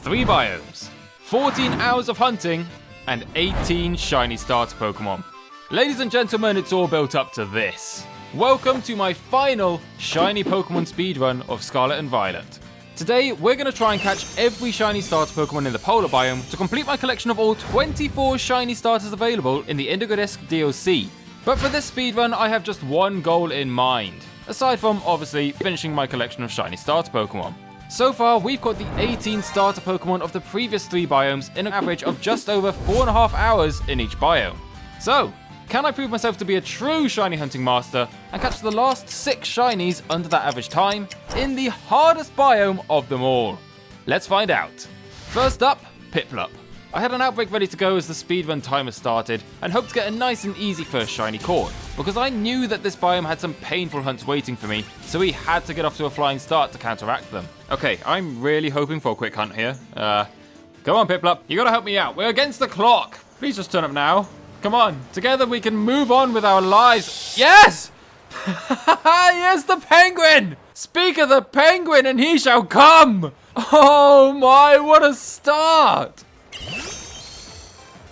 3 biomes, 14 hours of hunting, and 18 shiny starter Pokemon. Ladies and gentlemen, it's all built up to this. Welcome to my final shiny Pokemon speedrun of Scarlet and Violet. Today, we're going to try and catch every shiny starter Pokemon in the polar biome to complete my collection of all 24 shiny starters available in the Indigo DLC. But for this speedrun, I have just one goal in mind, aside from, obviously, finishing my collection of shiny starter Pokemon. So far, we've got the 18 starter Pokemon of the previous 3 biomes in an average of just over 4.5 hours in each biome. So, can I prove myself to be a true shiny hunting master and catch the last 6 shinies under that average time in the hardest biome of them all? Let's find out. First up, Piplup. I had an outbreak ready to go as the speedrun timer started and hoped to get a nice and easy first shiny caught, because I knew that this biome had some painful hunts waiting for me, so we had to get off to a flying start to counteract them. Okay, I'm really hoping for a quick hunt here. Come on Piplup, you gotta help me out. We're against the clock. Please just turn up now. Come on, together we can move on with our lives. Yes! Yes, the penguin! Speak of the penguin and he shall come! Oh my, what a start!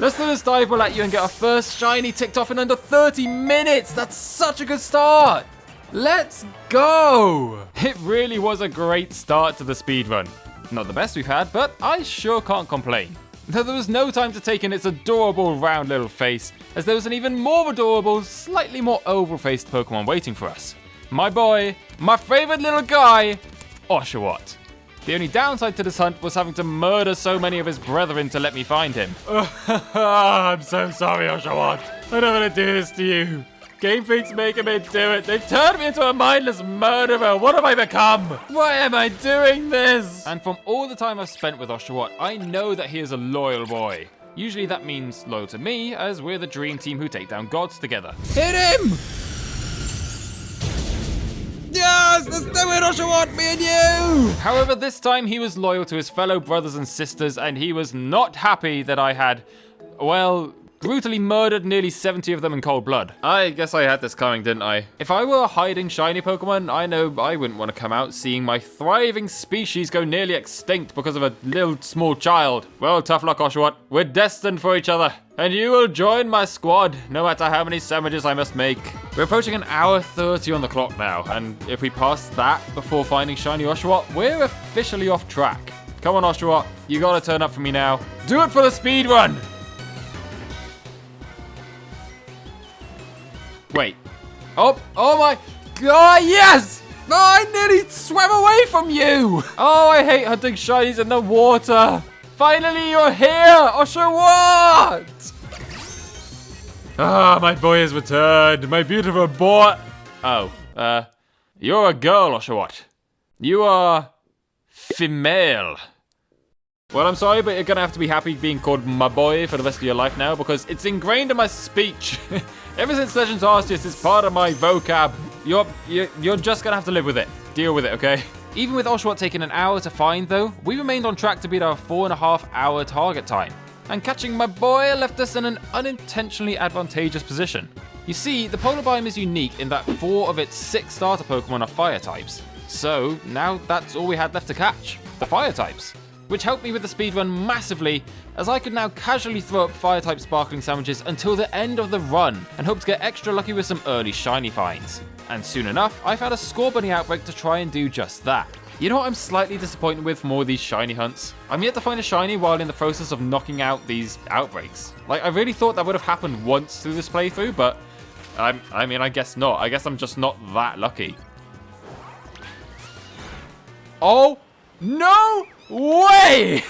Let's do this dive ball at you and get our first shiny ticked off in under 30 minutes. That's such a good start. Let's go. It really was a great start to the speedrun. Not the best we've had, but I sure can't complain. Though there was no time to take in its adorable round little face, as there was an even more adorable, slightly more oval-faced Pokemon waiting for us. My boy, my favorite little guy, Oshawott. The only downside to this hunt was having to murder so many of his brethren to let me find him. I'm so sorry, Oshawott. I don't want to do this to you. Game Freak's making me do it. They've turned me into a mindless murderer. What have I become? Why am I doing this? And from all the time I've spent with Oshawott, I know that he is a loyal boy. Usually that means loyal to me, as we're the dream team who take down gods together. Hit him! Yes, let's do it, Oshawott, me and you! However, this time he was loyal to his fellow brothers and sisters, and he was not happy that I had, well, brutally murdered nearly 70 of them in cold blood. I guess I had this coming, didn't I? If I were a hiding shiny Pokemon, I know I wouldn't want to come out seeing my thriving species go nearly extinct because of a little small child. Well, tough luck, Oshawott. We're destined for each other. And you will join my squad, no matter how many sandwiches I must make. We're approaching an hour 30 on the clock now, and if we pass that before finding shiny Oshawott, we're officially off track. Come on, Oshawott, you gotta turn up for me now. Do it for the speed run! Wait. Oh my god, yes! Oh, I nearly swam away from you! Oh, I hate hunting shinies in the water. Finally, you're here, Oshawott! Ah, my boy has returned. My beautiful boy. Oh, you're a girl, Oshawott. You are female. Well, I'm sorry, but you're gonna have to be happy being called my boy for the rest of your life now, because it's ingrained in my speech. Ever since Legends Arceus, it's part of my vocab. You're just gonna have to live with it. Deal with it, okay? Even with Oshawott taking an hour to find, though, we remained on track to beat our 4.5 hour target time. And catching my boy left us in an unintentionally advantageous position. You see, the polar biome is unique in that 4 of its 6 starter Pokemon are fire types. So, now that's all we had left to catch, the fire types. Which helped me with the speedrun massively, as I could now casually throw up fire-type sparkling sandwiches until the end of the run, and hope to get extra lucky with some early shiny finds. And soon enough, I found a Scorbunny outbreak to try and do just that. You know what I'm slightly disappointed with for more of these shiny hunts? I'm yet to find a shiny while in the process of knocking out these outbreaks. Like, I really thought that would have happened once through this playthrough, but I mean, I guess not. I guess I'm just not that lucky. Oh, no way!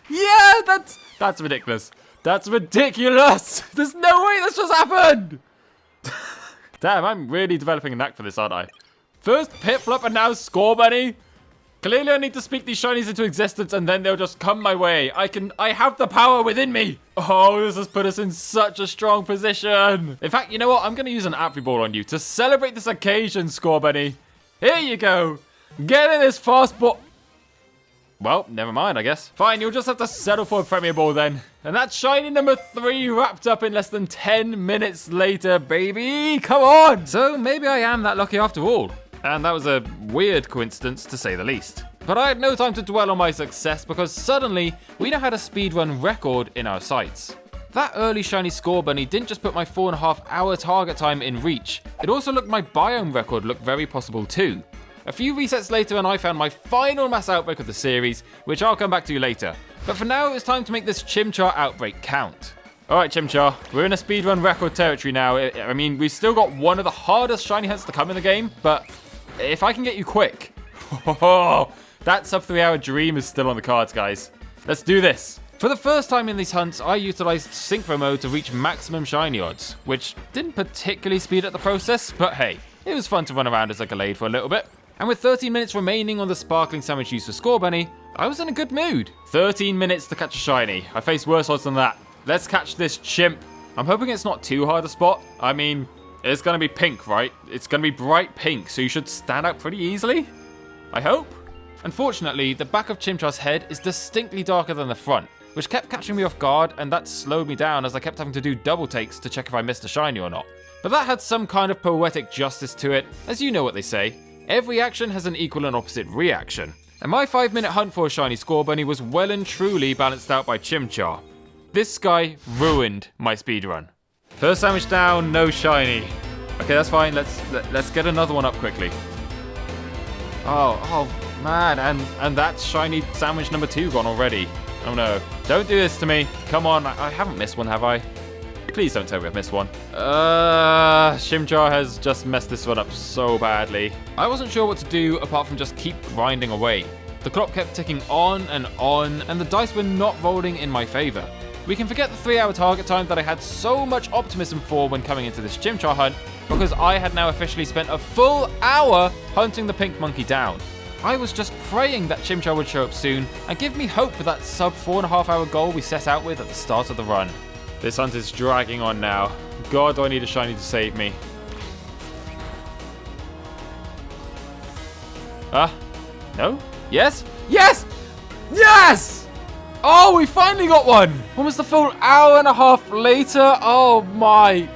Yeah, that's ridiculous. That's ridiculous! There's no way this just happened! Damn, I'm really developing a knack for this, aren't I? First Piplup and now Scorbunny. Clearly I need to speak these shinies into existence and then they'll just come my way. I have the power within me. Oh, this has put us in such a strong position. In fact, you know what? I'm going to use an outbreak ball on you to celebrate this occasion, Scorbunny. Here you go. Get in this fast ball. Well, never mind, I guess. Fine, you'll just have to settle for a Premier Ball then. And that's shiny number 3 wrapped up in less than 10 minutes later, baby. Come on. So maybe I am that lucky after all. And that was a weird coincidence, to say the least. But I had no time to dwell on my success because suddenly we now had a speedrun record in our sights. That early shiny Scorbunny didn't just put my 4.5-hour target time in reach, it also looked my biome record looked very possible too. A few resets later and I found my final mass outbreak of the series, which I'll come back to later. But for now, it's time to make this Chimchar outbreak count. Alright Chimchar, we're in a speedrun record territory now. I mean, we've still got one of the hardest shiny hunts to come in the game, but if I can get you quick, that sub 3-hour dream is still on the cards, guys. Let's do this. For the first time in these hunts, I utilised Synchro mode to reach maximum shiny odds, which didn't particularly speed up the process, but hey, it was fun to run around as a Gallade for a little bit. And with 13 minutes remaining on the sparkling sandwich used for Scorbunny, I was in a good mood. 13 minutes to catch a shiny. I faced worse odds than that. Let's catch this chimp. I'm hoping it's not too hard to spot. I mean, it's going to be pink, right? It's going to be bright pink, so you should stand out pretty easily. I hope. Unfortunately, the back of Chimchar's head is distinctly darker than the front, which kept catching me off guard, and that slowed me down as I kept having to do double takes to check if I missed a shiny or not. But that had some kind of poetic justice to it, as you know what they say. Every action has an equal and opposite reaction. And my 5-minute hunt for a shiny Scorbunny was well and truly balanced out by Chimchar. This guy ruined my speedrun. First sandwich down, no shiny. Okay, that's fine. Let's get another one up quickly. Oh man, and that's shiny sandwich number 2 gone already. Oh no, don't do this to me. Come on, I haven't missed one, have I? Please don't tell me I've missed one. Chimchar has just messed this one up so badly. I wasn't sure what to do apart from just keep grinding away. The clock kept ticking on, and the dice were not rolling in my favour. We can forget the 3-hour target time that I had so much optimism for when coming into this Chimchar hunt, because I had now officially spent a full hour hunting the pink monkey down. I was just praying that Chimchar would show up soon and give me hope for that sub 4.5-hour goal we set out with at the start of the run. This hunt is dragging on now. God, do I need a shiny to save me. No? Yes? Yes! Yes! Oh, we finally got one! Almost a full hour and a half later. Oh my.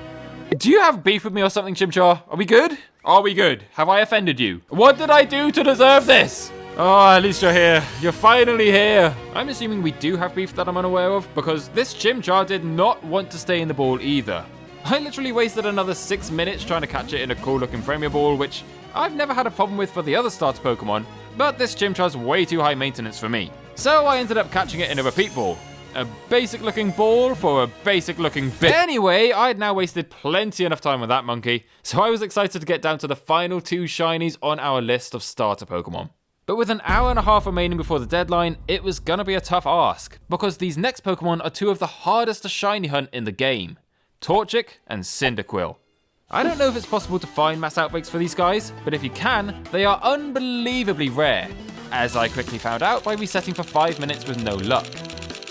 Do you have beef with me or something, Chimchar? Are we good? Are we good? Have I offended you? What did I do to deserve this? Oh, at least you're here. You're finally here. I'm assuming we do have beef that I'm unaware of, because this Chimchar did not want to stay in the ball either. I literally wasted another 6 minutes trying to catch it in a cool looking Premier ball, which I've never had a problem with for the other starter Pokemon, but this Chimchar's way too high maintenance for me. So I ended up catching it in a repeat ball. A basic looking ball for a basic looking bit. Anyway, I'd now wasted plenty enough time with that monkey, so I was excited to get down to the final 2 shinies on our list of starter Pokemon. But with an hour and a half remaining before the deadline, it was gonna be a tough ask, because these next Pokemon are 2 of the hardest to shiny hunt in the game. Torchic and Cyndaquil. I don't know if it's possible to find mass outbreaks for these guys, but if you can, they are unbelievably rare, as I quickly found out by resetting for 5 minutes with no luck.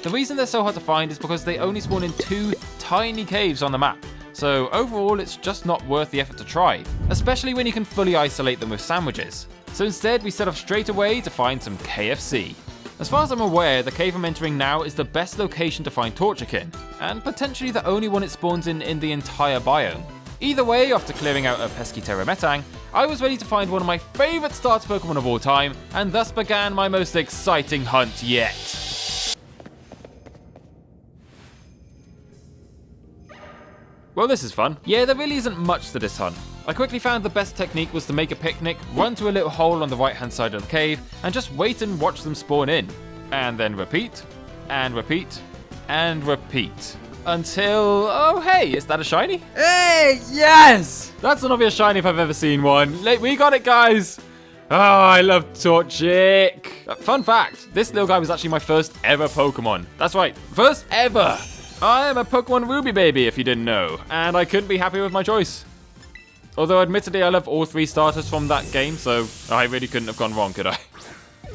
The reason they're so hard to find is because they only spawn in 2 tiny caves on the map, so overall it's just not worth the effort to try, especially when you can fully isolate them with sandwiches. So instead we set off straight away to find some KFC. As far as I'm aware, the cave I'm entering now is the best location to find Torchic in, and potentially the only one it spawns in the entire biome. Either way, after clearing out a pesky Terrametang, I was ready to find one of my favourite starter Pokemon of all time, and thus began my most exciting hunt yet. Well, this is fun. Yeah, there really isn't much to this hunt. I quickly found the best technique was to make a picnic, run to a little hole on the right hand side of the cave, and just wait and watch them spawn in. And then repeat, and repeat, and repeat. Until, oh hey, is that a shiny? Hey, yes! That's an obvious shiny if I've ever seen one. We got it, guys! Oh, I love Torchic. Fun fact, this little guy was actually my first ever Pokemon. That's right, first ever! I am a Pokemon Ruby baby, if you didn't know, and I couldn't be happy with my choice. Although admittedly I love all 3 starters from that game, so I really couldn't have gone wrong, could I?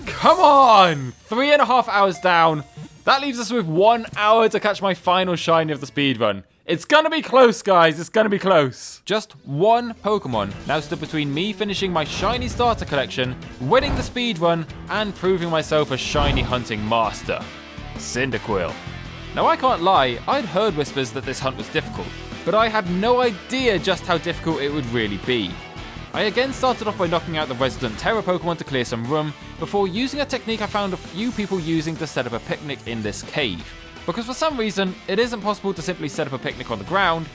Come on! 3.5 hours down. That leaves us with 1 hour to catch my final shiny of the speedrun. It's gonna be close, guys. It's gonna be close. Just 1 Pokemon now stood between me finishing my shiny starter collection, winning the speedrun, and proving myself a shiny hunting master. Cyndaquil. Now I can't lie, I'd heard whispers that this hunt was difficult, but I had no idea just how difficult it would really be. I again started off by knocking out the resident terror Pokemon to clear some room, before using a technique I found a few people using to set up a picnic in this cave. Because for some reason, it isn't possible to simply set up a picnic on the ground.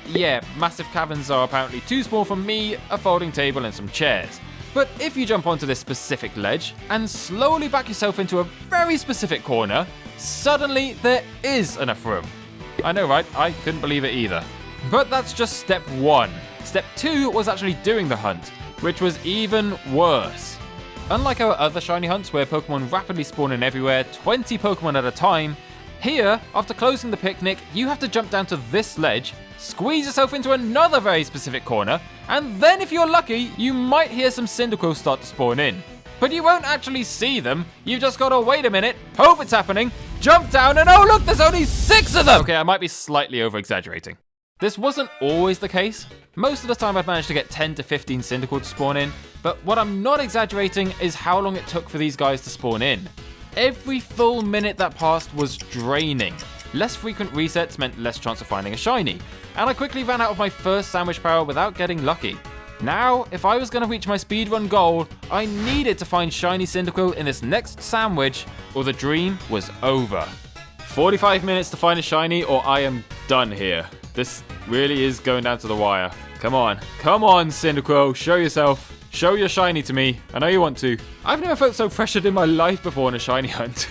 Yeah, massive caverns are apparently too small for me, a folding table and some chairs. But if you jump onto this specific ledge, and slowly back yourself into a very specific corner, suddenly there is enough room. I know, right? I couldn't believe it either. But that's just step 1. Step 2 was actually doing the hunt, which was even worse. Unlike our other shiny hunts where Pokemon rapidly spawn in everywhere, 20 Pokemon at a time, here, after closing the picnic, you have to jump down to this ledge, squeeze yourself into another very specific corner, and then if you're lucky, you might hear some Cyndaquil start to spawn in. But you won't actually see them, you've just gotta wait a minute, hope it's happening, jump down, and oh look, there's only 6 of them! Okay, I might be slightly over-exaggerating. This wasn't always the case. Most of the time I'd managed to get 10 to 15 Cyndaquil to spawn in, but what I'm not exaggerating is how long it took for these guys to spawn in. Every full minute that passed was draining. Less frequent resets meant less chance of finding a shiny, and I quickly ran out of my first sandwich power without getting lucky. Now, if I was going to reach my speedrun goal, I needed to find shiny Cyndaquil in this next sandwich, or the dream was over. 45 minutes to find a shiny, or I am done here. This really is going down to the wire. Come on, Cyndaquil, show yourself. Show your shiny to me. I know you want to. I've never felt so pressured in my life before in a shiny hunt.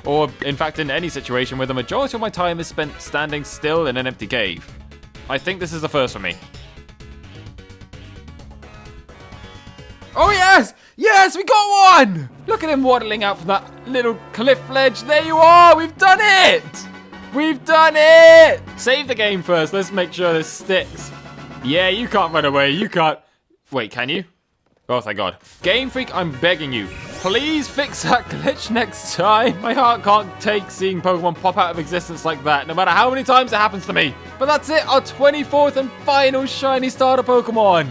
Or, in fact, in any situation where the majority of my time is spent standing still in an empty cave. I think this is the first for me. Oh yes! Yes, we got one! Look at him waddling out from that little cliff ledge. There you are! We've done it! We've done it! Save the game first. Let's make sure this sticks. Yeah, you can't run away. You can't... Wait, can you? Oh, thank God. Game Freak, I'm begging you. Please fix that glitch next time. My heart can't take seeing Pokemon pop out of existence like that, no matter how many times it happens to me. But that's it, our 24th and final shiny starter Pokemon.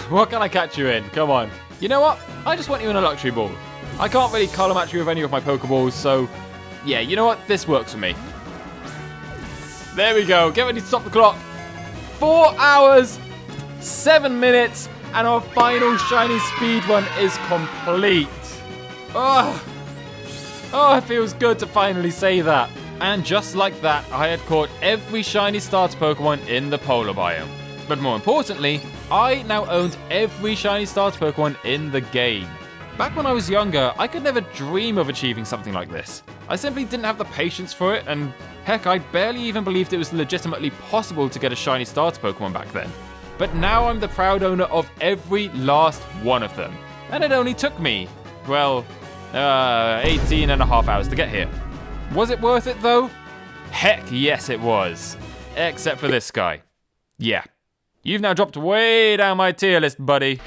What can I catch you in? Come on. You know what? I just want you in a luxury ball. I can't really color match you with any of my Pokeballs, so... Yeah, you know what? This works for me. There we go. Get ready to stop the clock. 4 hours, 7 minutes, and our final shiny speedrun is complete. Oh, it feels good to finally say that. And just like that, I had caught every shiny starter Pokemon in the polar biome. But more importantly, I now owned every shiny starter Pokemon in the game. Back when I was younger, I could never dream of achieving something like this. I simply didn't have the patience for it, and heck, I barely even believed it was legitimately possible to get a shiny starter Pokemon back then. But now I'm the proud owner of every last one of them. And it only took me, well, 18 and a half hours to get here. Was it worth it though? Heck yes it was. Except for this guy. Yeah. You've now dropped way down my tier list, buddy.